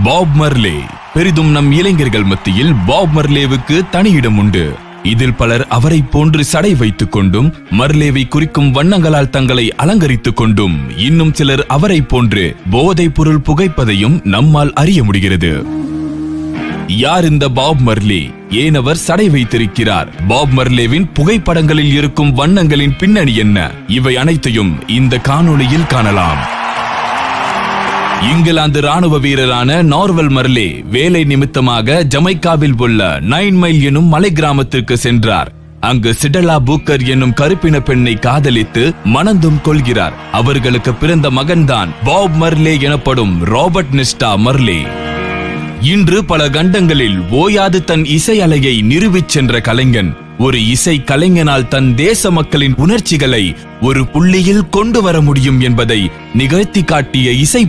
Pop மர்லே. பெரிதும் நம் இளைஞர்கள் மத்தியில் பாப் மர்லேவுக்கு தனி இடம் உண்டு. இதில் பலர் அவரை போன்று சடை வைத்துக் கொண்டும் மர்லேவை குறிக்கும் வண்ணங்களால் தங்களை அலங்கரித்துக் கொண்டும் இன்னும் சிலர் அவரை போன்று போதைப் பொருள் புகைப்பதையும் நம்மால் அறிய முடிகிறது. யார் இந்த பாப் மர்லே? ஏன் அவர் சடை வைத்திருக்கிறார்? பாப் மர்லேவின் புகைப்படங்களில் இருக்கும் வண்ணங்களின் பின்னணி என்ன? இவை அனைத்தையும் இந்த காணொளியில் காணலாம். இங்கிலாந்து ராணுவ வீரரான நார்வல் மர்லே வேலை நிமித்தமாக ஜமைக்காவில் உள்ள 9 மைல் எனும் மலை கிராமத்திற்கு சென்றார். அங்கு சிடலா பூக்கர் என்னும் கருப்பின பெண்ணை காதலித்து மணந்தும் கொள்கிறார். அவர்களுக்கு பிறந்த மகன்தான் பாப் மர்லே எனப்படும் ராபர்ட் நெஸ்டா மர்லே. இன்று பல கண்டங்களில் ஓயாது தன் இசை அலையை நிறுவிச் சென்ற கலைஞன் ஒரு இசை கலைஞனால் தன் தேச மக்களின் உணர்ச்சிகளை ஒரு புள்ளியில் கொண்டு வர முடியும் என்பதை நிகழ்த்தி காட்டிய இசை